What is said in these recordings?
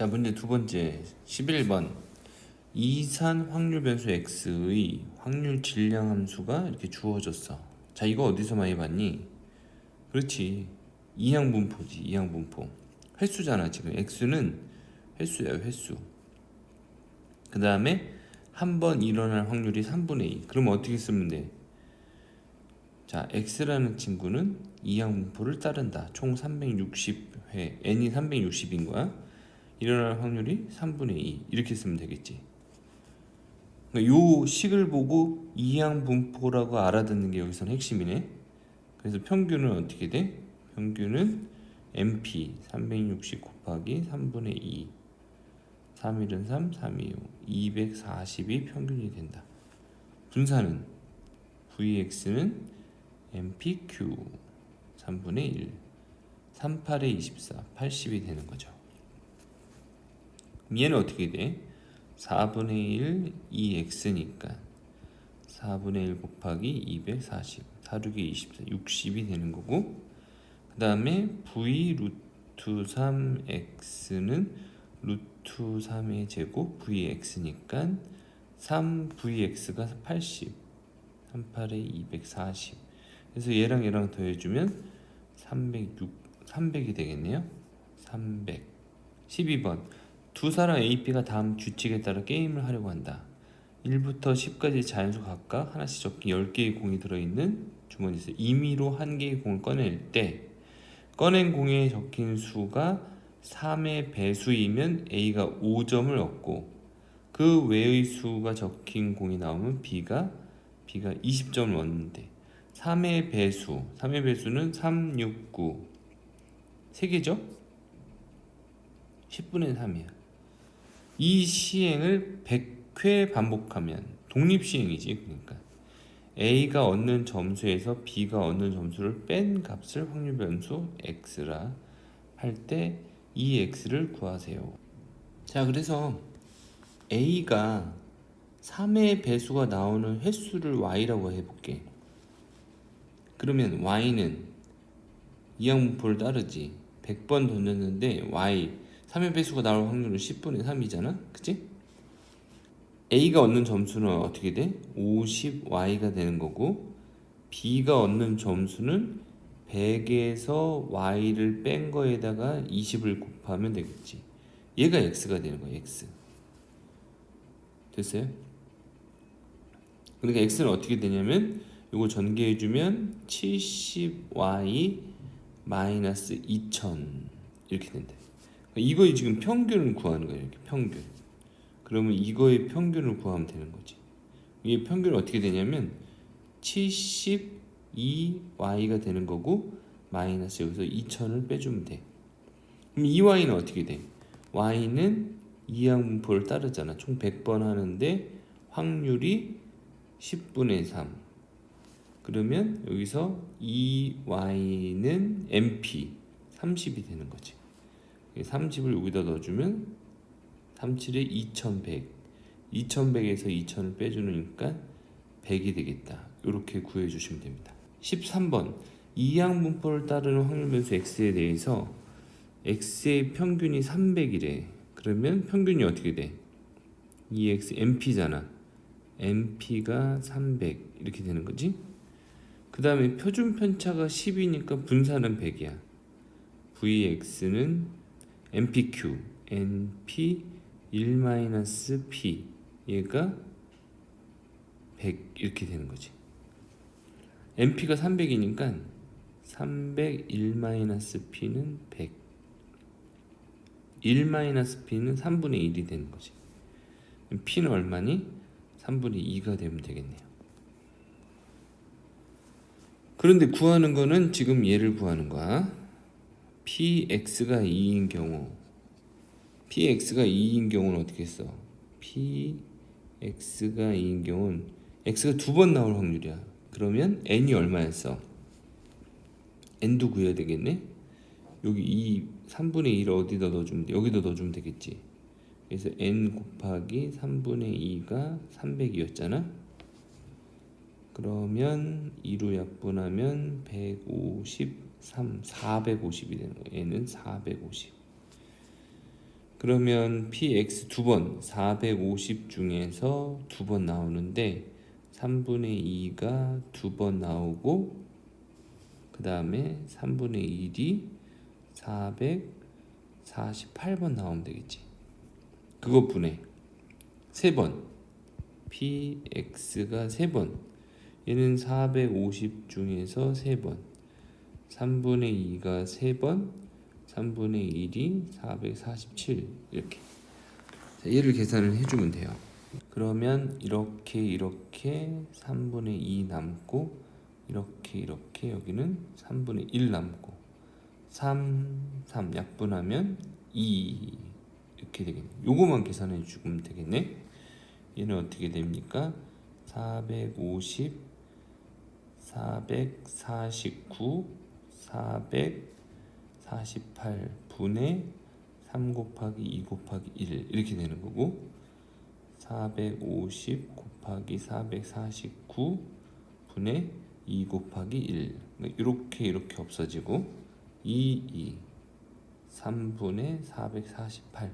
자, 문제 두 번째 11번 이산 확률 변수 x의 확률 질량 함수가 이렇게 주어졌어. 자, 이거 어디서 많이 봤니? 그렇지, 이항분포지. 이항분포 횟수잖아. 지금 x는 횟수야, 횟수. 그 다음에 한 번 일어날 확률이 3분의 2. 그럼 어떻게 쓰면 돼? 자, x라는 친구는 이항분포를 따른다. 총 360회, n이 360인 거야. 일어날 확률이 3분의 2. 이렇게 쓰면 되겠지. 그러니까 요 식을 보고 이항분포라고 알아듣는 게 여기서는 핵심이네. 그래서 평균은 어떻게 돼? 평균은 MP 360 곱하기 3분의 2. 3일은 3, 3이 5. 240이 평균이 된다. 분산은 VX는 MPQ 3분의 1. 38에 24, 80이 되는 거죠. 얘는 어떻게 돼? 4분의 1 2x니까 4분의 1 곱하기 240, 4, 6이 24, 60이 되는 거고, 그 다음에 v 루트 3x는 루트 3의 제곱 vx니까 3vx가 80, 38에 240. 그래서 얘랑 얘랑 더해주면 300이 되겠네요. 300. 12번 두 사람 AP가 다음 규칙에 따라 게임을 하려고 한다. 1부터 10까지 자연수 각각 하나씩 적힌 10개의 공이 들어있는 주머니에서 임의로 한 개의 공을 꺼낼 때 꺼낸 공에 적힌 수가 3의 배수이면 A가 5점을 얻고, 그 외의 수가 적힌 공이 나오면 B가 20점을 얻는데, 3의 배수는 3, 6, 9 3개죠? 10분의 3이야. 이 시행을 100회 반복하면 독립시행이지. 그러니까 A가 얻는 점수에서 B가 얻는 점수를 뺀 값을 확률 변수 x라 할 때 이 x를 구하세요. 자, 그래서 A가 3의 배수가 나오는 횟수를 y라고 해볼게. 그러면 y는 이항분포를 따르지. 100번 던졌는데 y 3의 배수가 나올 확률은 10분의 3이잖아. 그치? A가 얻는 점수는 어떻게 돼? 50y가 되는 거고, B가 얻는 점수는 100에서 y를 뺀 거에다가 20을 곱하면 되겠지. 얘가 x가 되는 거야. x. 됐어요? 그러니까 x는 어떻게 되냐면 이거 전개해주면 70y 마이너스 2000 이렇게 된다. 이거의 지금 평균을 구하는 거예요. 이렇게 평균. 그러면 이거의 평균을 구하면 되는 거지. 이 평균은 어떻게 되냐면 72y가 되는 거고, 마이너스 여기서 2000을 빼주면 돼. 그럼 이 y는 어떻게 돼? y는 이항분포를 따르잖아. 총 100번 하는데 확률이 10분의 3. 그러면 여기서 이 y는 MP 30이 되는 거지. 30을 여기다 넣어주면 37에 2100, 2100에서 2000을 빼주니까 100이 되겠다. 이렇게 구해주시면 됩니다. 13번 이항분포를 따르는 확률 변수 x에 대해서 x의 평균이 300이래. 그러면 평균이 어떻게 돼? 2x MP잖아. MP가 300 이렇게 되는 거지. 그 다음에 표준 편차가 10이니까 분산은 100이야. VX는 MPQ, NP 1-P 얘가 100 이렇게 되는 거지. MP가 300이니까 300 1-P는 100. 1-P는 3분의 1이 되는 거지. P는 얼마니? 3분의 2가 되면 되겠네요. 그런데 구하는 거는 지금 얘를 구하는 거야. PX가 2인 경우, PX가 2인 경우는 어떻게 써? PX가 2인 경우는 X가 두 번 나올 확률이야. 그러면 N이 얼마였어? N도 구해야 되겠네? 여기 이 3분의 1을 어디다 넣어주면 돼? 여기다 넣어주면 되겠지. 그래서 N 곱하기 3분의 2가 300이었잖아? 그러면 2로 약분하면 153, 450이 되는 거야. N은 450. 그러면 px 두 번, 450 중에서 두 번 나오는데 3분의 2가 두 번 나오고 그 다음에 3분의 1이 448번 나오면 되겠지. 그거 분해 세 번, px가 세 번, 얘는 450 중에서 세 번, 3분의 2가 세 번, 3분의 1이 447 이렇게. 자, 얘를 계산을 해주면 돼요. 그러면 이렇게 3분의 2 남고 이렇게 여기는 3분의 1 남고 3 약분하면 2 이렇게 되겠네. 요거만 계산해 주면 되겠네. 얘는 어떻게 됩니까? 450, 449, 448 분의 3 곱하기 2 곱하기 1 이렇게 되는 거고 450 곱하기 449 분의 2 곱하기 1 이렇게 없어지고 3분의 448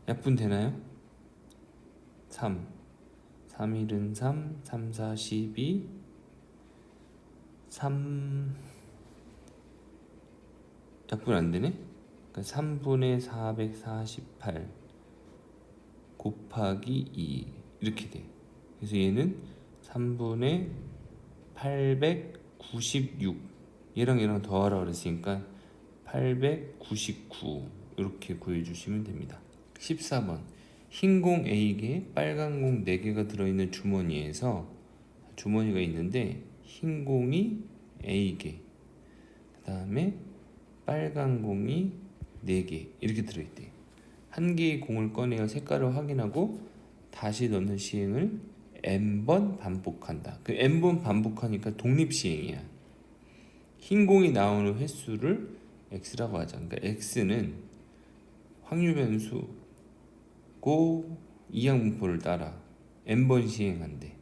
약분 되나요? 3 1은 3, 3, 4, 12 3 약분 안 되네? 그러니까 3분의 448 곱하기 2 이렇게 돼. 그래서 얘는 3분의 896 얘랑 더하라 그랬으니까 899 이렇게 구해주시면 됩니다. 14번 흰 공 4개, 빨간 공 4개가 들어있는 주머니에서 주머니가 있는데 흰 공이 A개, 그 다음에 빨간 공이 4개 이렇게 들어있대. 한 개의 공을 꺼내어 색깔을 확인하고 다시 넣는 시행을 n번 반복한다. 그 n번 반복하니까 독립시행이야. 흰 공이 나오는 횟수를 x라고 하자. 그러니까 x는 확률 변수고 이항분포를 따라 n번 시행한대.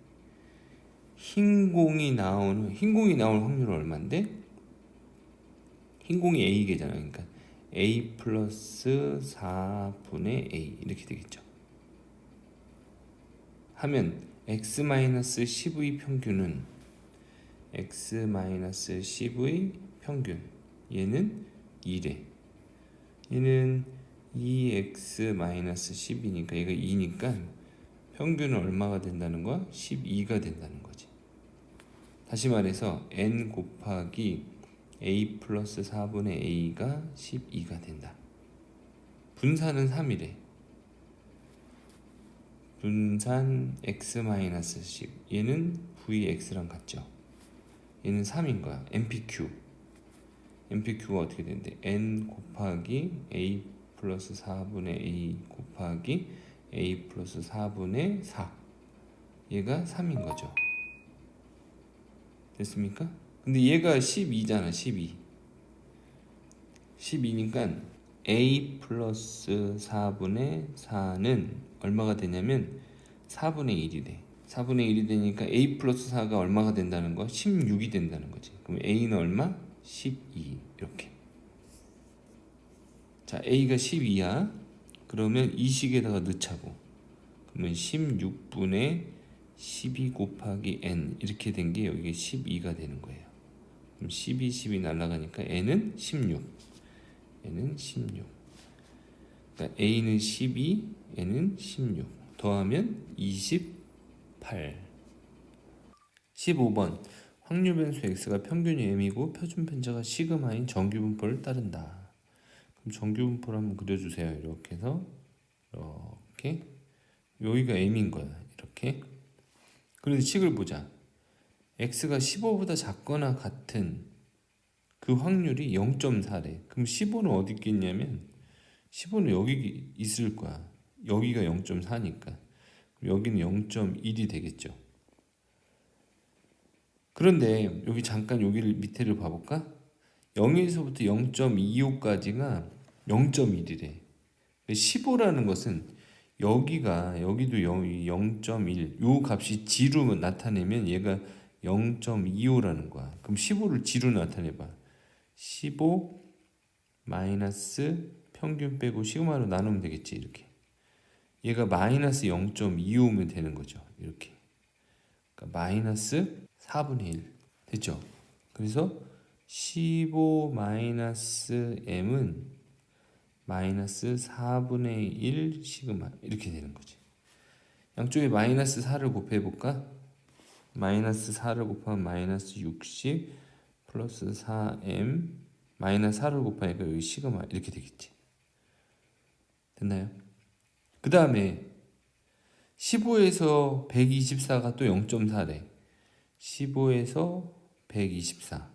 흰 공이 나올 확률은 얼마인데? 흰 공이 a개잖아. 그러니까 a 플러스 4분의 a 이렇게 되겠죠. 하면 x-10의 평균은 x-10의 평균 얘는 2래. 얘는 2x-10이니까 얘가 2니까 평균은 얼마가 된다는 거야? 12가 된다는 거지. 다시 말해서 n 곱하기 a 플러스 4분의 a가 12가 된다. 분산은 3이래. 분산 x-10 얘는 vx랑 같죠. 얘는 3인 거야. MPQ가 어떻게 되는데 n 곱하기 a 플러스 4분의 a 곱하기 a 플러스 4분의 4 얘가 3인 거죠. 됐습니까? 근데 얘가 12잖아. 12니까 a 플러스 4분의 4는 얼마가 되냐면 4분의 1이 돼. 4분의 1이 되니까 a 플러스 4가 얼마가 된다는 거야? 16이 된다는 거지. 그럼 a는 얼마? 12 이렇게. 자, a가 12야. 그러면 이 식에다가 넣자고. 그러면 16분의 12 곱하기 n 이렇게 된 게 여기 12가 되는 거예요. 그럼 12 날아가니까 n은 16. 그러니까 a는 12, n은 16. 더하면 28. 15번 확률 변수 x가 평균이 m이고 표준 편차가 시그마인 정규 분포를 따른다. 그럼 정규 분포를 한번 그려주세요. 이렇게 해서 이렇게 여기가 m인 거야. 이렇게. 그런데 식을 보자. x가 15보다 작거나 같은 그 확률이 0.4래. 그럼 15는 어디 있겠냐면 15는 여기 있을 거야. 여기가 0.4니까 여기는 0.1이 되겠죠. 그런데 여기 잠깐 여기를 밑에를 봐볼까? 0에서부터 0.25까지가 0.1이래. 15라는 것은 여기도 0.1 요 값이 G로 나타내면 얘가 0.25라는 거야. 그럼 15를 G로 나타내봐. 15 마이너스 평균 빼고 시그마로 나누면 되겠지. 이렇게 얘가 마이너스 0.25면 되는 거죠. 이렇게 그러니까 마이너스 4분의 1 됐죠. 그래서 15 마이너스 m은 마이너스 4분의 1 시그마 이렇게 되는 거지. 양쪽에 마이너스 4를 곱해볼까? 마이너스 4를 곱하면 마이너스 60 플러스 4m 마이너스 4를 곱하니까 여기 시그마 이렇게 되겠지. 됐나요? 그 다음에 15에서 124가 또 0.4래. 15에서 124가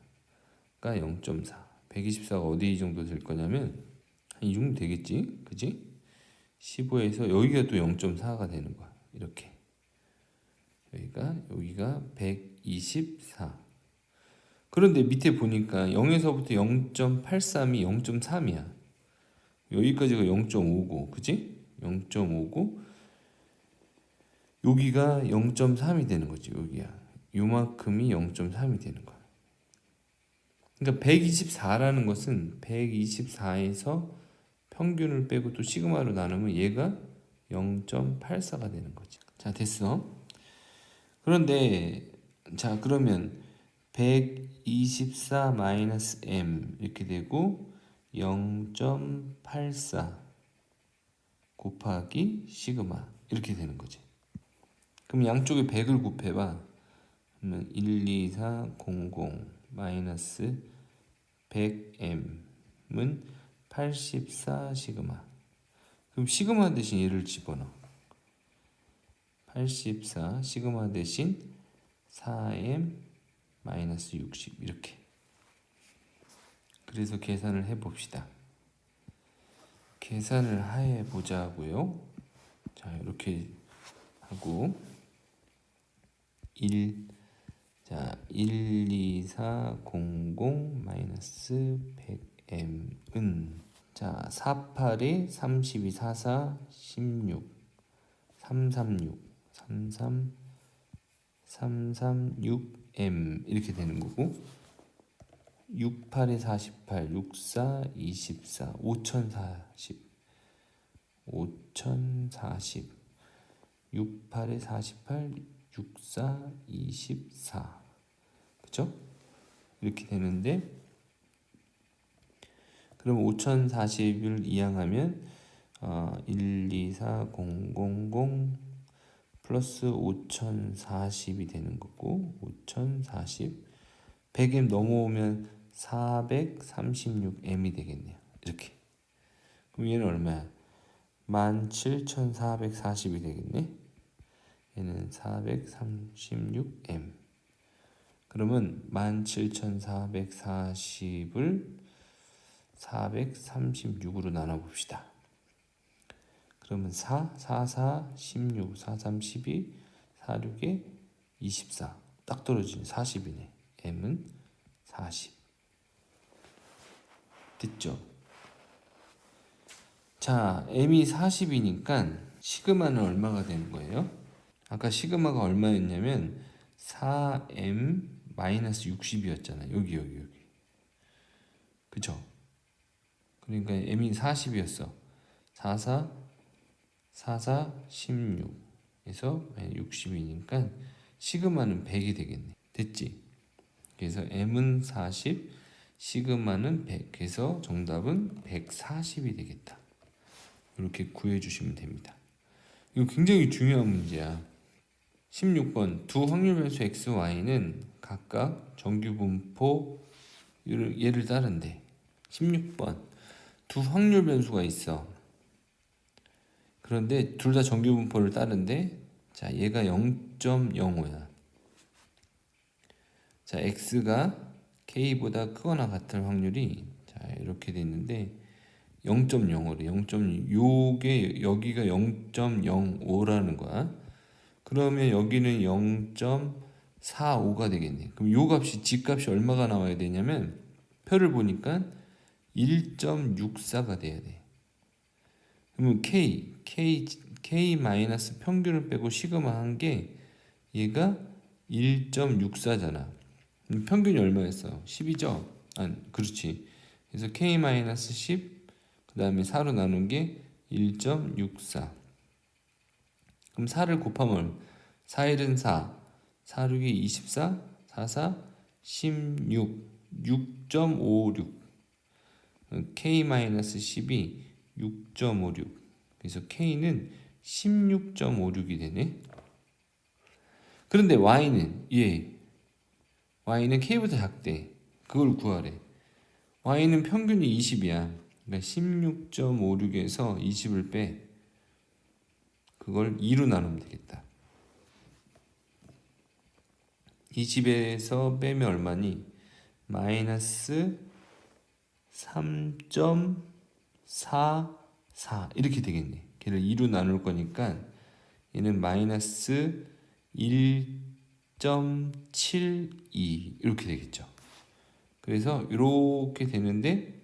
0.4. 124가 어디 정도 될 거냐면 한 이 정도 되겠지, 그지? 15에서 여기가 또 0.4가 되는 거야. 이렇게 여기가 124. 그런데 밑에 보니까 0에서부터 0.83이 0.3이야. 여기까지가 0.59, 그지? 0.59. 여기가 0.3이 되는 거지. 여기야. 요만큼이 0.3이 되는 거야. 그러니까 124라는 것은 124에서 평균을 빼고 또 시그마로 나누면 얘가 0.84가 되는 거지. 자, 됐어. 그런데 자, 그러면 124 마이너스 m 이렇게 되고 0.84 곱하기 시그마 이렇게 되는 거지. 그럼 양쪽에 100을 곱해봐. 그러면 12400 마이너스 100m은 84 시그마. 그럼 시그마 대신 얘를 집어넣어. 84 시그마 대신 4m 마이너스 60 이렇게. 그래서 계산을 해봅시다. 계산을 해보자고요. 자, 이렇게 하고 12400 마이너스 100m은 자 48에 32 44 16 336 336m 이렇게 되는 거고 68에 48 64 24 5040 68에 48 64 24 그쵸? 이렇게 되는데 그럼 5040을 이항하면 124,000 플러스 5040이 되는 거고 5040 100m 넘어오면 436m이 되겠네요. 이렇게. 그럼 얘는 얼마야? 17,440이 되겠네. 얘는 436m. 그러면 17,440을 436으로 나눠봅시다. 그러면 4, 4, 4, 16, 4, 3, 12, 4, 6에 24. 딱 떨어지네. 40이네. m은 40. 됐죠? 자, m이 40이니까 시그마는 얼마가 되는 거예요? 아까 시그마가 얼마였냐면 4m 마이너스 60이었잖아. 여기. 그쵸? 그러니까 m이 40이었어. 44, 44, 16에서 60이니까 시그마는 100이 되겠네. 됐지? 그래서 m은 40, 시그마는 100. 그래서 정답은 140이 되겠다. 이렇게 구해주시면 됩니다. 이거 굉장히 중요한 문제야. 16번 두 확률 변수 x, y는 각각 정규분포 얘를 따른대. 16번 두 확률 변수가 있어. 그런데 둘 다 정규분포를 따른데 자 얘가 0.05야. 자 x가 k보다 크거나 같을 확률이 자 이렇게 돼 있는데 0.05래. 0.0 요게 여기가 0.05라는 거야. 그러면 여기는 0.45가 되겠네. 그럼 요 값이 집값이 얼마가 나와야 되냐면 표를 보니까 1.64가 돼야 돼. 그러면 k 마이너스 평균을 빼고 시그마 한 게 얘가 1.64잖아. 평균이 얼마였어? 10이죠? 그렇지. 그래서 k 마이너스 10 그 다음에 4로 나눈 게 1.64. 그럼 4를 곱하면 4, 1은 4, 4, 6이 24, 4, 4, 16, 6.56. K-12이 6.56. 그래서 K는 16.56이 되네. 그런데 Y는 Y는 K보다 작대. 그걸 구하래. Y는 평균이 20이야. 그러니까 16.56에서 20을 빼. 그걸 2로 나누면 되겠다. 20에서 빼면 얼마니? 마이너스 3.44 이렇게 되겠네. 걔를 2로 나눌 거니까 얘는 마이너스 1.72 이렇게 되겠죠. 그래서 이렇게 되는데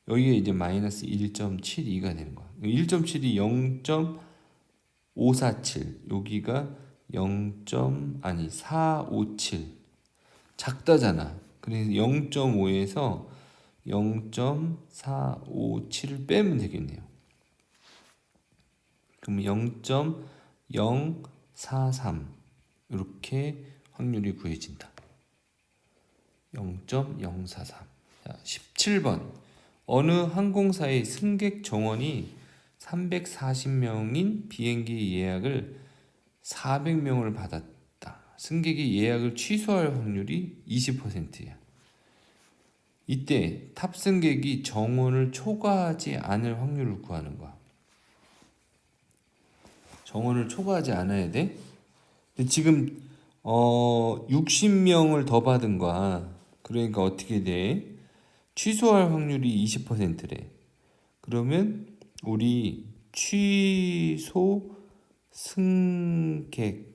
여기에 이제 마이너스 1.72가 되는 거야. 1.72 0.547 여기가 457 작다잖아. 그래서 0.5에서 0.457을 빼면 되겠네요. 그럼 0.043 이렇게 확률이 구해진다. 0.043. 자, 17번. 어느 항공사의 승객 정원이 340명인 비행기 예약을 400명을 받았다. 승객이 예약을 취소할 확률이 20%야. 이때 탑승객이 정원을 초과하지 않을 확률을 구하는 거야. 정원을 초과하지 않아야 돼. 근데 지금 60명을 더 받은 거야. 그러니까 어떻게 돼? 취소할 확률이 20%래. 그러면 우리 취소 승객의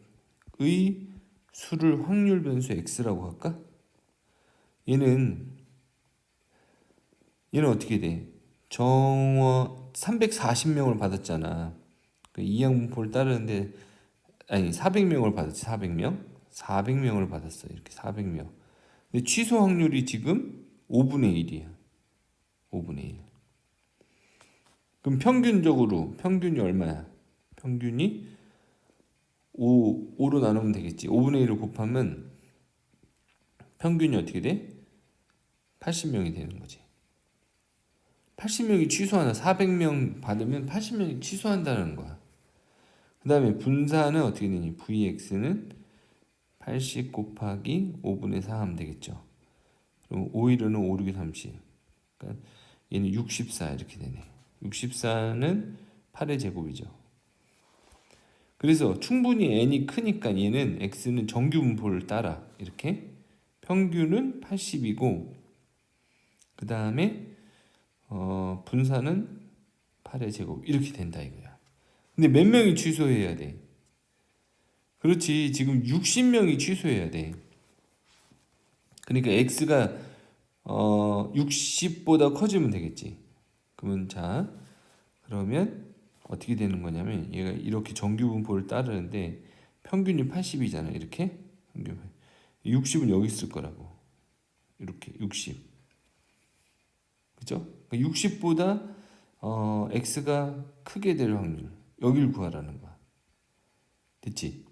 수를 확률 변수 x라고 할까? 얘는 어떻게 돼? 정원 340명을 받았잖아. 그 이항분포를 따르는데 400명을 받았지. 400명을 받았어. 이렇게 400명. 근데 취소 확률이 지금 5분의 1이야. 5분의 1. 그럼 평균이 얼마야? 평균이 5로 나누면 되겠지. 5분의 1을 곱하면 평균이 어떻게 돼? 80명이 되는 거지. 80명이 취소하나 400명 받으면 80명이 취소한다는 거야. 그 다음에 분산은 어떻게 되니? Vx는 80 곱하기 5분의 4 하면 되겠죠. 그럼 5, 1은 5, 6이 30. 그러니까 얘는 64 이렇게 되네. 64는 8의 제곱이죠. 그래서 충분히 n이 크니까 얘는 x는 정규 분포를 따라 이렇게 평균은 80이고 그 다음에 분산은 8의 제곱 이렇게 된다 이거야. 근데 몇 명이 취소해야 돼? 그렇지, 지금 60명이 취소해야 돼. 그러니까 x가 60보다 커지면 되겠지. 그러면 어떻게 되는 거냐면 얘가 이렇게 정규 분포를 따르는데 평균이 80이잖아. 이렇게 60은 여기 있을 거라고. 이렇게 60. 그죠? 60보다 x가 크게 될 확률. 여길 구하라는 거야. 됐지?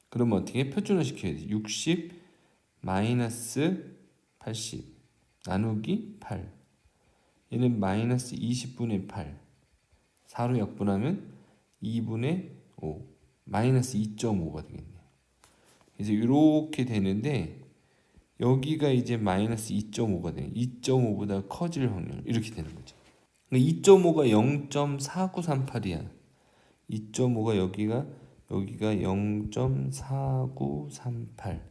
그러면 어떻게 표준화 시켜야 돼? 60 마이너스 80 나누기 8. 얘는 마이너스 20분의 8. 4로 약분하면 2분의 5. 마이너스 2.5가 되겠네. 그래서 이렇게 되는데 여기가 이제 마이너스 2.5가 돼. 2.5보다 커질 확률 이렇게 되는 거죠. 2.5가 0.4938이야. 2.5가 여기가 0.4938.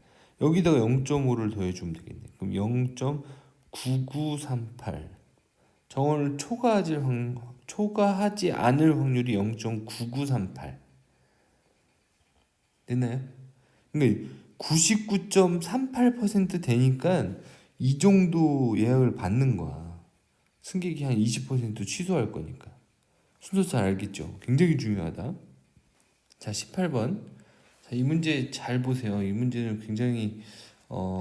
여기다가 0.5를 더해주면 되겠네. 그럼 0.9938. 정원을 초과하지 않을 확률이 0.9938. 됐나요? 그러니까 99.38% 되니까 이 정도 예약을 받는 거야. 승객이 한 20% 취소할 거니까. 순서 잘 알겠죠? 굉장히 중요하다. 자, 18번. 자, 이 문제 잘 보세요. 이 문제는 굉장히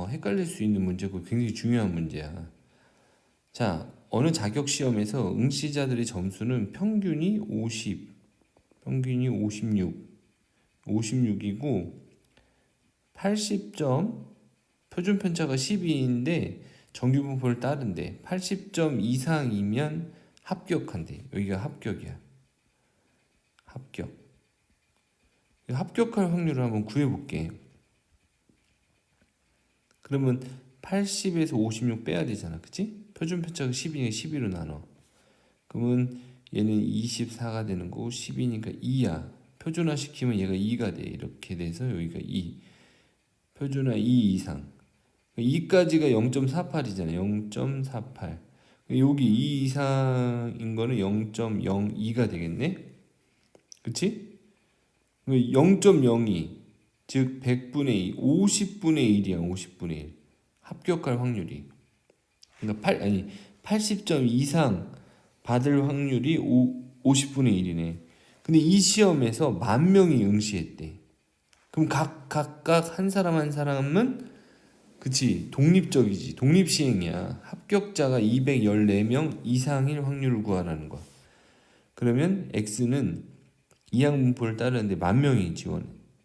헷갈릴 수 있는 문제고 굉장히 중요한 문제야. 자, 어느 자격 시험에서 응시자들의 점수는 평균이 50, 평균이 56이고 80점, 표준 편차가 12인데 정규 분포를 따른대. 80점 이상이면 합격한대. 여기가 합격이야. 합격. 합격할 확률을 한번 구해볼게. 그러면 80에서 56 빼야 되잖아, 그치? 표준 편차가 10이니까 12로 나눠. 그러면 얘는 24가 되는 거고 10이니까 2야. 표준화 시키면 얘가 2가 돼. 이렇게 돼서 여기가 2. 표준화 2 이상. 2까지가 0.48이잖아. 0.48. 여기 2 이상인 거는 0.02가 되겠네. 그치? 0.02. 즉 100분의 2, 50분의 1이야. 50분의 1. 합격할 확률이. 그러니까 80점 이상 받을 확률이 50분의 1이네. 근데 이 시험에서 10,000명이 응시했대. 그럼 각각 한 사람 한 사람은 그치 독립적이지. 독립시행이야. 합격자가 214명 이상일 확률을 구하라는 거야. 그러면 X는 이항분포를 따르는데 10,000명이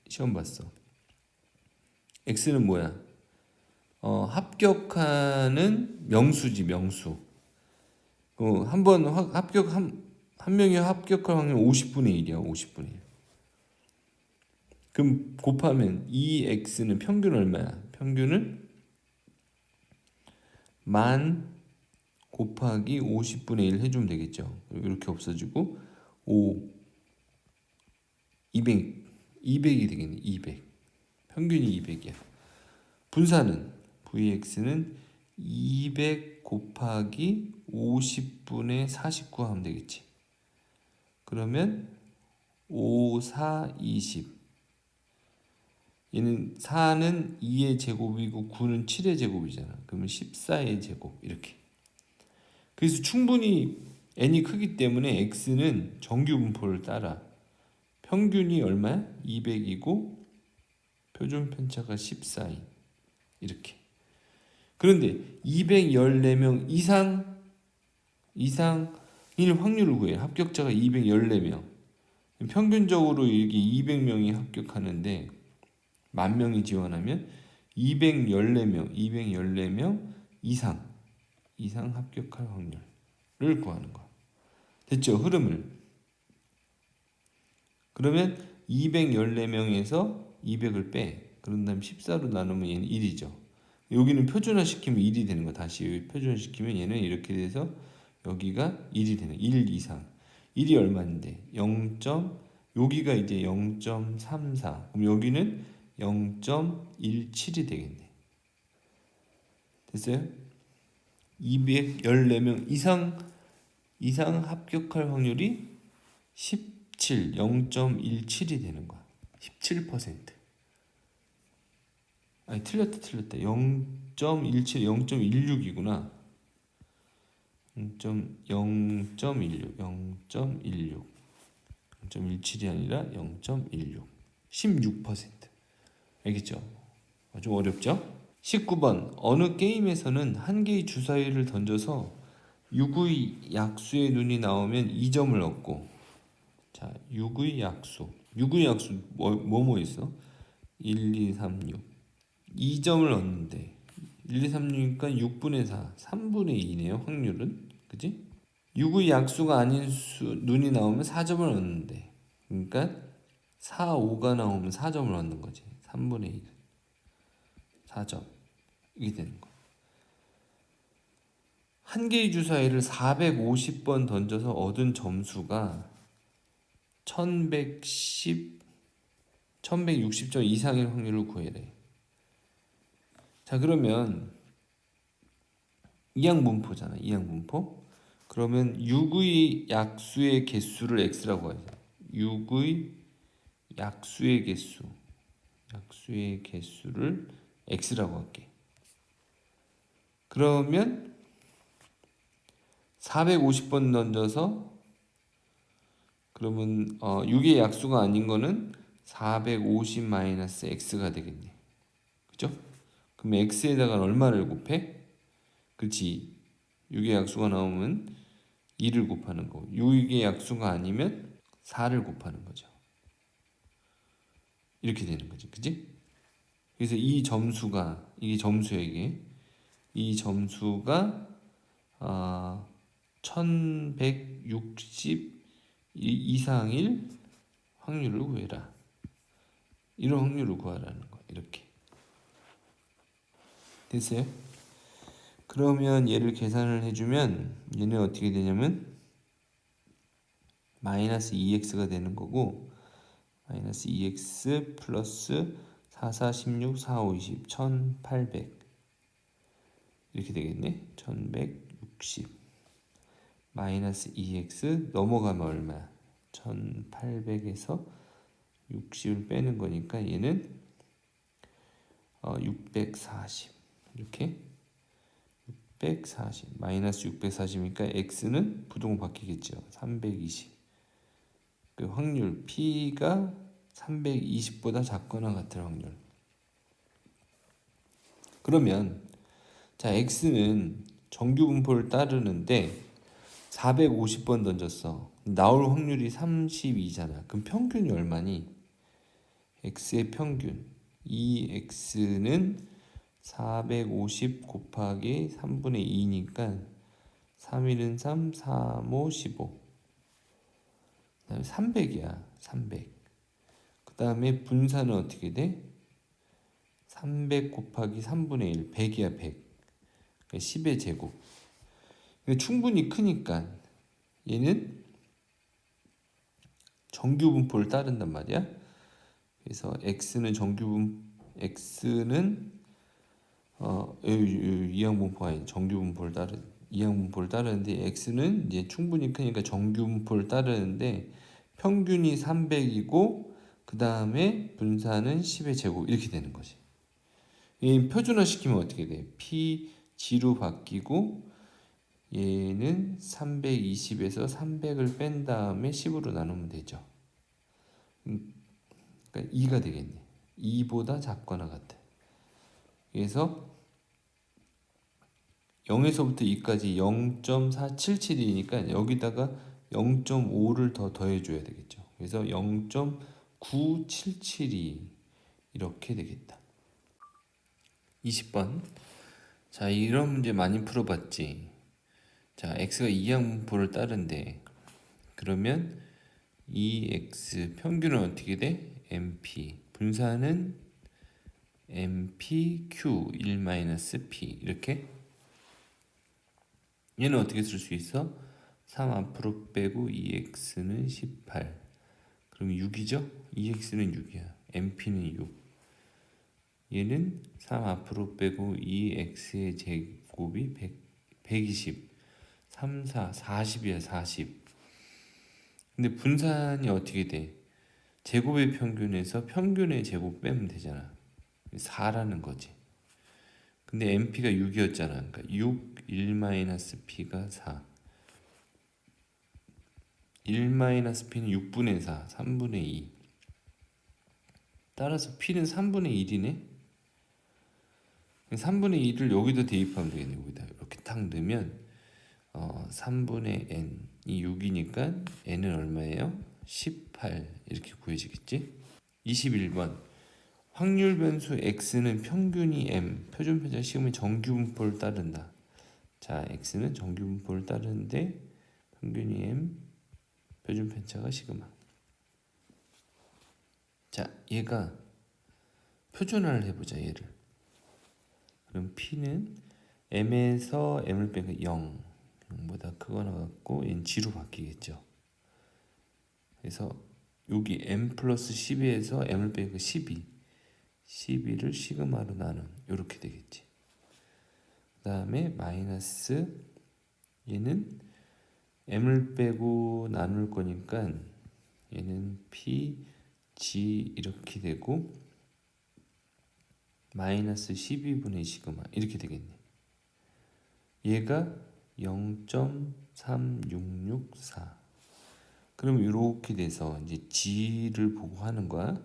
시험 봤어. X는 뭐야? 합격하는 명수지, 명수. 한번 한 명이 합격할 확률 50분의 1이야. 50분의 1. 그럼 곱하면 2x는 평균 얼마야? 평균은 10,000 곱하기 50분의 1 해주면 되겠죠. 이렇게 없어지고 200이 되겠네. 200. 평균이 200이야. 분사는 vx는 200 곱하기 50분의 49 하면 되겠지. 그러면 5, 4, 20. 얘는 4는 2의 제곱이고 9는 7의 제곱이잖아. 그러면 14의 제곱 이렇게. 그래서 충분히 n이 크기 때문에 x는 정규 분포를 따라. 평균이 얼마야? 200이고 표준 편차가 14인 이렇게. 그런데 214명 이상일 확률을 구해. 합격자가 214명. 평균적으로 이렇게 200명이 합격하는데 10,000명이 지원하면 214명 이상 합격할 확률을 구하는 거야. 됐죠? 흐름을. 그러면 214명에서 200을 빼. 그런 다음 14로 나누면 얘는 1이죠. 여기는 표준화 시키면 1이 되는 거. 다시 여기 표준화 시키면 얘는 이렇게 돼서 여기가 1이 되는 1 이상. 1이 얼마인데? 0. 여기가 이제 0.34. 그럼 여기는 0.17이 되겠네. 됐어요? 214명 이상 합격할 확률이 0.17이 되는 거야. 17%. 아니 틀렸다. 0.17, 0.16이구나. 0.16이 아니라 0.16. 16%. 알겠죠? 좀 어렵죠? 19번. 어느 게임에서는 한 개의 주사위를 던져서 6의 약수의 눈이 나오면 2점을 얻고, 자, 6의 약수 뭐 있어? 1, 2, 3, 6. 2점을 얻는데 1, 2, 3, 6이니까 6분의 4, 3분의 2네요. 확률은. 그지? 6의 약수가 아닌 눈이 나오면 4점을 얻는데, 그러니까 4, 5가 나오면 4점을 얻는 거지. 3분의 1. 4점. 이게 되는 거. 한 개의 주사위를 450번 던져서 얻은 점수가 1160점 이상일 확률을 구해래. 자, 그러면 이항분포잖아. 이항분포. 그러면 6의 약수의 개수를 x라고 하죠. 6의 약수의 개수를 x라고 할게. 그러면 450번 던져서 그러면 6의 약수가 아닌 거는 450-x가 되겠네. 그죠? 그럼 x에다가 얼마를 곱해? 그렇지. 6의 약수가 나오면 2를 곱하는 거고 6의 약수가 아니면 4를 곱하는 거죠. 이렇게 되는 거지, 그지? 그래서 이 점수가 이게 점수에게 이 점수가 1160 이상일 확률을 구해라. 이런 확률을 구하라는 거. 이렇게 됐어요? 그러면 얘를 계산을 해주면 얘는 어떻게 되냐면 마이너스 2x가 되는 거고 마이너스 2x 플러스 4, 4, 16, 4, 5, 20, 1800 이렇게 되겠네. 1160 마이너스 2x 넘어가면 얼마? 1800에서 60을 빼는 거니까 얘는 640 이렇게 640 마이너스 640이니까 x는 부동으로 바뀌겠죠. 320 그 확률 p가 320보다 작거나 같은 확률. 그러면 자 x는 정규 분포를 따르는데 450번 던졌어. 나올 확률이 32잖아. 그럼 평균이 얼마니? x의 평균 2x는 450 곱하기 3분의 2니까 3, 1은 3, 3, 5, 15 그 다음에 300이야 300 그 다음에 분산은 어떻게 돼? 300 곱하기 3분의 1 100이야 100 그러니까 10의 제곱 근데 충분히 크니까 얘는 정규 분포를 따른단 말이야. 그래서 x는 x는 이항 분포가 아닌 정규 분포를 이항 분포를 따르는데 x는 이제 충분히 크니까 정규 분포를 따르는데 평균이 300이고 그 다음에 분산은 10의 제곱 이렇게 되는 거지. 이 표준화 시키면 어떻게 돼? p g로 바뀌고 얘는 320에서 300을 뺀 다음에 10으로 나누면 되죠. 그러니까 2가 되겠네. 2보다 작거나 같아. 그래서 0에서부터 2까지 0.477이니까 여기다가 0.5를 더 더해줘야 되겠죠. 그래서 0.9772 이렇게 되겠다. 20번. 자, 이런 문제 많이 풀어봤지. 자, x가 이항분포를 따른데 그러면 2x 평균은 어떻게 돼? mp 분산은 mpq 1-p 이렇게 얘는 어떻게 쓸 수 있어? 3 앞으로 빼고 2x는 18 그럼 6이죠? 2x는 6이야 mp는 6 얘는 3 앞으로 빼고 2x의 제곱이 120 3, 4, 40이야 40 근데 분산이 어떻게 돼? 제곱의 평균에서 평균의 제곱 빼면 되잖아 4라는 거지 근데 MP가 6이었잖아 그러니까 6, 1-P가 4 1-P는 6분의 4, 3분의 2 따라서 P는 3분의 1이네 3분의 2를 여기다 대입하면 되겠네 여기다 이렇게 탁 넣으면 3분의 n이 6이니까 n은 얼마예요? 18 이렇게 구해지겠지? 21번 확률 변수 x는 평균이 m 표준 편차 시그마 정규 분포를 따른다. 자 x는 정규 분포를 따르는데 평균이 m 표준 편차가 시그마. 자 얘가 표준화를 해보자 얘를. 그럼 p는 m에서 m을 빼면 0 0보다 크거나 같고 얘는 g로 바뀌겠죠. 그래서 여기 m 플러스 12에서 m을 빼니까 12를 시그마로 나눈 이렇게 되겠지. 그 다음에 마이너스 얘는 m을 빼고 나눌 거니까 얘는 p g 이렇게 되고 마이너스 12분의 시그마 이렇게 되겠네. 얘가 0.3664 그럼 이렇게 돼서 이제 g를 보고 하는 거야.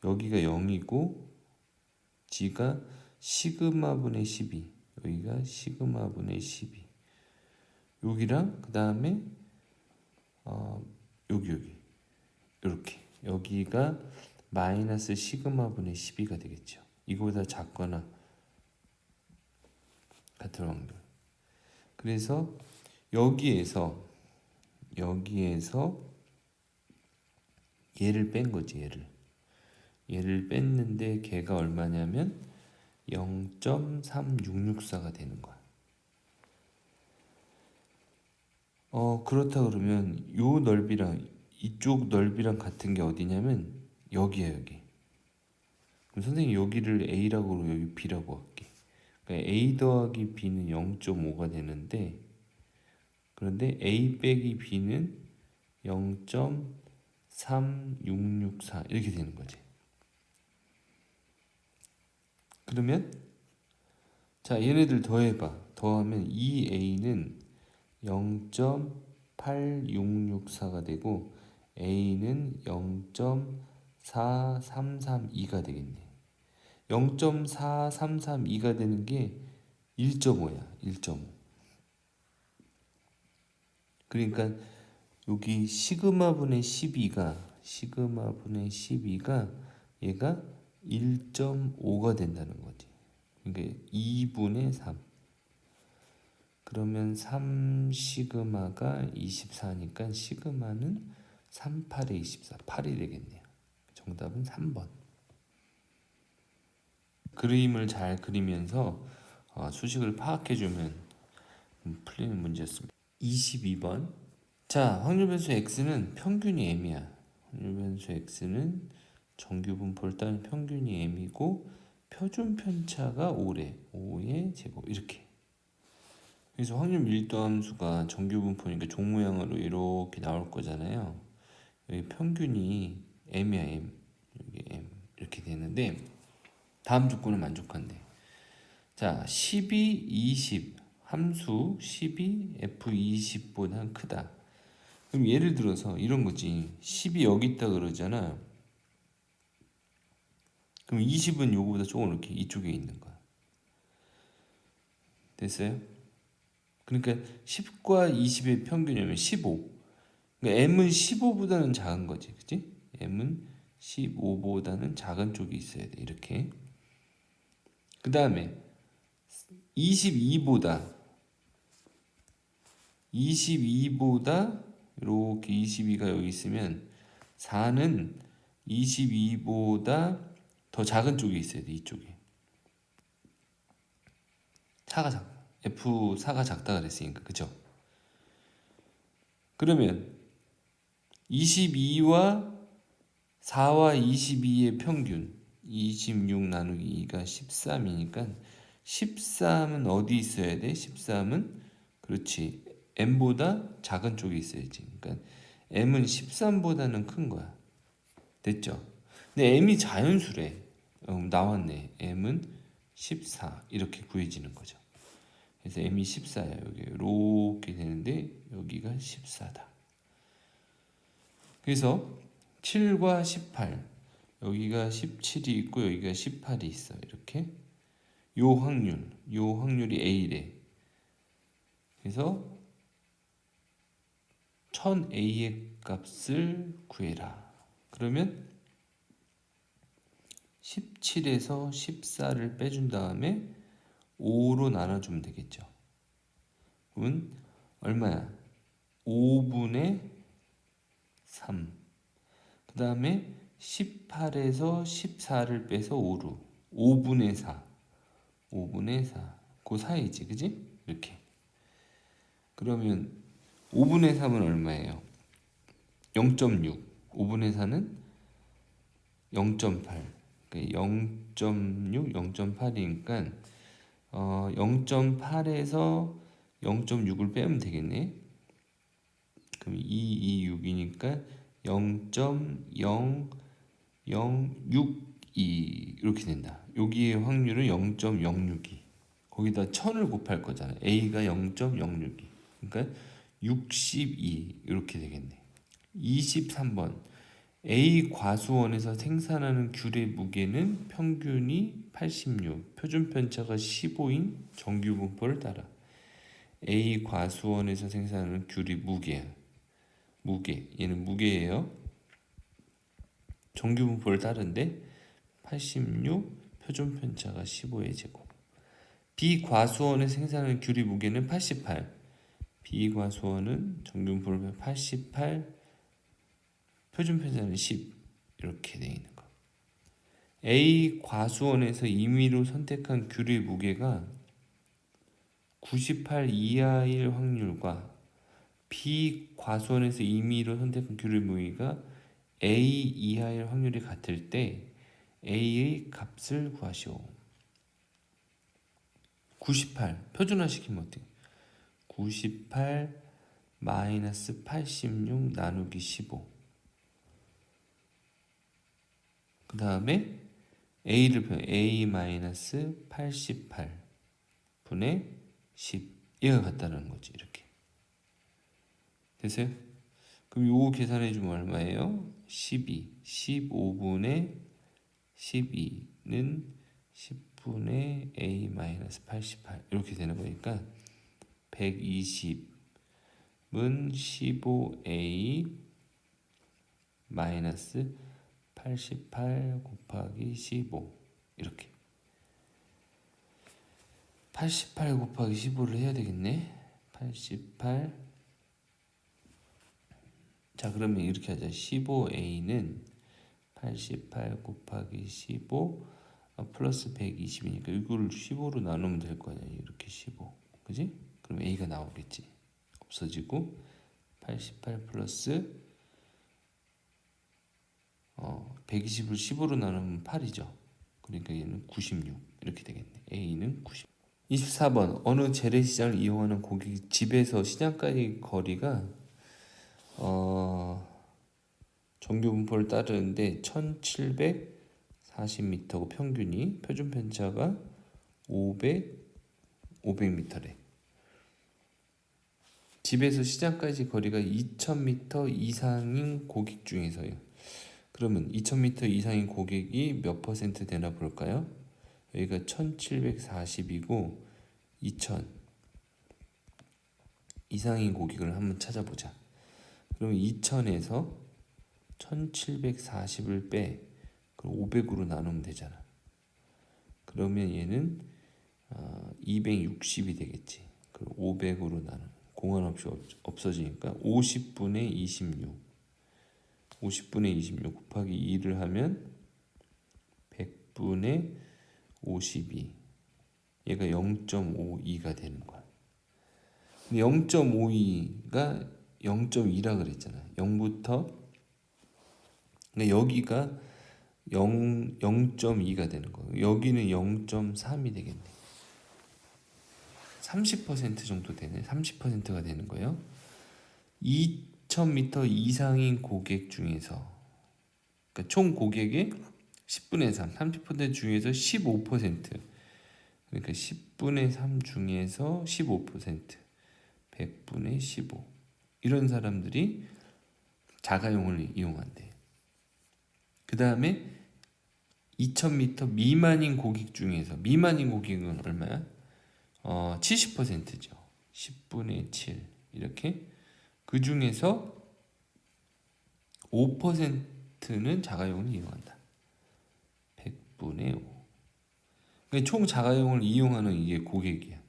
여기가 0이고 g가 시그마분의 12 여기가 시그마분의 12 여기랑 그 다음에 여기 이렇게 여기가 마이너스 시그마분의 12가 되겠죠. 이거보다 작거나 같은 확률. 그래서 여기에서 얘를 뺀 거지. 얘를 뺐는데 걔가 얼마냐면 0.3664가 되는 거야. 그렇다 그러면 요 넓이랑 이쪽 넓이랑 같은 게 어디냐면 여기야, 여기. 그럼 선생님 여기를 A라고 그러고 여기 B라고 할게. 그러니까 A 더하기 B는 0.5가 되는데, 그런데 A 빼기 B는 0.3664 이렇게 되는 거지. 그러면 자, 얘네들 더해봐. 더하면 이 A는 0.8664가 되고 A는 0.4332가 되겠네. 0.4332가 되는 게 1.5야. 1.5. 그러니까 여기 시그마분의 12가 얘가 1.5가 된다는 거지. 그러니까 2분의 3. 그러면 3 시그마가 24니까 시그마는 38에 24, 8이 되겠네요. 정답은 3번. 그림을 잘 그리면서 수식을 파악해주면 풀리는 문제였습니다. 22번. 자, 확률 변수 x는 평균이 m이야. 확률 변수 x는 정규 분포를 따른 평균이 m이고 표준 편차가 5래. 5의 제곱 이렇게. 그래서 확률 밀도 함수가 정규 분포니까 종 모양으로 이렇게 나올 거잖아요. 여기 평균이 m이야, m. 여기 m 이렇게 되는데 다음 조건은 만족한대. 자, 12, 20 함수 12 f20보다 크다. 그럼 예를 들어서 이런 거지. 10이 여기 있다 그러잖아. 그럼 20은 요거보다 조금 이렇게 이쪽에 있는 거야. 됐어요? 그러니까 10과 20의 평균이면 15. 그러니까 m은 15보다는 작은 거지, 그치? m은 15보다는 작은 쪽이 있어야 돼. 이렇게. 그 다음에 22보다 이렇게 22가 여기 있으면 4는 22보다 더 작은 쪽에 있어야 돼. 이쪽에. F4가 작다 그랬으니까, 그죠? 그러면 22와 4와 22의 평균 26 나누기 2가 13이니까 13은 어디 있어야 돼? 13은 그렇지, m보다 작은 쪽에 있어야지. 그러니까 m은 13보다는 큰 거야. 됐죠? 근데 m이 자연수래. 나왔네. m은 14 이렇게 구해지는 거죠. 그래서 m이 14야. 여기 이렇게 되는데 여기가 14다. 그래서 7과 18 여기가 17이 있고 여기가 18이 있어. 이렇게 요 확률이 A래. 그래서 1000A의 값을 구해라. 그러면 17에서 14를 빼준 다음에 5로 나눠주면 되겠죠. 그러면 얼마야? 5분의 3. 그 다음에 18에서 14를 빼서 5로 5분의 4. 5분의 4. 그 사이지, 그지? 이렇게. 그러면 5분의 3은 얼마예요? 0.6. 5분의 4는 0.8. 0.6, 0.8이니까 0.8에서 0.6을 빼면 되겠네. 그럼 2, 6이니까 0.0062 이렇게 된다. 여기의 확률은 0.062. 거기다 1000을 곱할 거잖아. A가 0.062. 그러니까 62 이렇게 되겠네. 23번. A 과수원에서 생산하는 귤의 무게는 평균이 86, 표준 편차가 15인 정규 분포를 따라 A 과수원에서 생산하는 귤이 무게야. 무게. 얘는 무게예요. 정규 분포를 따른데 86, 표준 편차가 15의 제곱. B 과수원에서 생산하는 귤이 무게는 88. B 과수원은 정규 분포를 88, 표준 편차는 10. 이렇게 돼 있는 거. A 과수원에서 임의로 선택한 귤의 무게가 98 이하일 확률과 B 과수원에서 임의로 선택한 귤의 무게가 A 이하일 확률이 같을 때 A의 값을 구하시오. 98 표준화시키면 어떻게? 98 마이너스 86 나누기 15. 그 다음에 A를 표현 A 마이너스 88 분의 10. 얘가 같다는 거지. 이렇게 됐어요? 그럼 요거 계산해 주면 얼마예요? 12 15분의 12는 10분의 A 마이너스 88 이렇게 되는 거니까 120은 15A 마이너스 88 곱하기 15 이렇게 88 곱하기 15를 해야 되겠네. 88. 자 그러면 이렇게 하자. 15A는 88 곱하기 15 플러스 120이니까 이거를 15로 나누면 될 거 아니야. 이렇게 15 그지? 그럼 A가 나오겠지. 없어지고 88 플러스 120을 15로 나누면 8이죠. 그러니까 얘는 96 이렇게 되겠네. A는 90. 24번 어느 재래시장을 이용하는 고객이 집에서 시장까지 거리가 정규 분포를 따르는데 1740m고 평균이 표준 편차가 500m래. 집에서 시장까지 거리가 2000m 이상인 고객 중에서요. 그러면 2000m 이상인 고객이 몇 퍼센트 되나 볼까요? 여기가 1740이고 2000 이상인 고객을 한번 찾아보자. 그러면 2000에서 1740을 빼 그럼 500으로 나누면 되잖아. 그러면 얘는 260이 되겠지. 그럼 500으로 나누 공간 없이 없어지니까 50분의 26 50분의 26 곱하기 2를 하면 100분의 52 얘가 0.52가 되는 거야. 근데 0.52가 0.2라 그랬잖아. 0부터 근데 여기가 0.2가 되는 거예요. 여기는 0.3이 되겠네. 30% 정도 되네. 30%가 되는 거예요. 2000m 이상인 고객 중에서 그러니까 총 고객의 10분의 3, 30% 중에서 15% 그러니까 10분의 3 중에서 15% 100분의 15 이런 사람들이 자가용을 이용한대. 그 다음에 2000m 미만인 고객 중에서 미만인 고객은 얼마야? 70%죠. 10분의 7 이렇게 그 중에서 5%는 자가용을 이용한다. 100분의 5. 그러니까 총 자가용을 이용하는 이게 고객이야.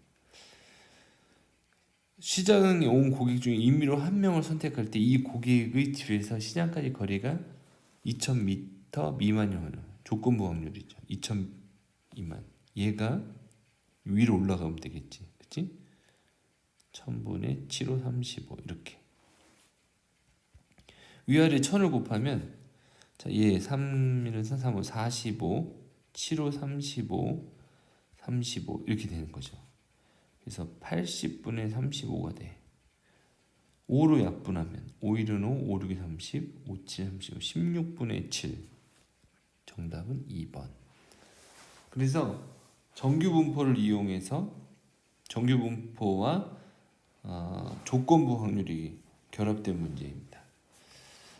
시장에 온 고객 중에 임의로 한 명을 선택할 때 이 고객의 집에서 시장까지 거리가 2000m 미만이면 조건부 확률이죠. 2000 미만. 얘가 위로 올라가면 되겠지. 그치? 1000분의 7호 35 이렇게. 위아래 1000을 곱하면 자, 얘 3는 3, 45 7호 35 35 이렇게 되는 거죠. 그래서 80분의 35가 돼. 5로 약분하면 5일은 5, 5, 6이 30, 5, 7, 35, 16분의 7. 정답은 2번. 그래서 정규 분포를 이용해서 정규 분포와 조건부 확률이 결합된 문제입니다.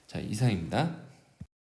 자, 이상입니다.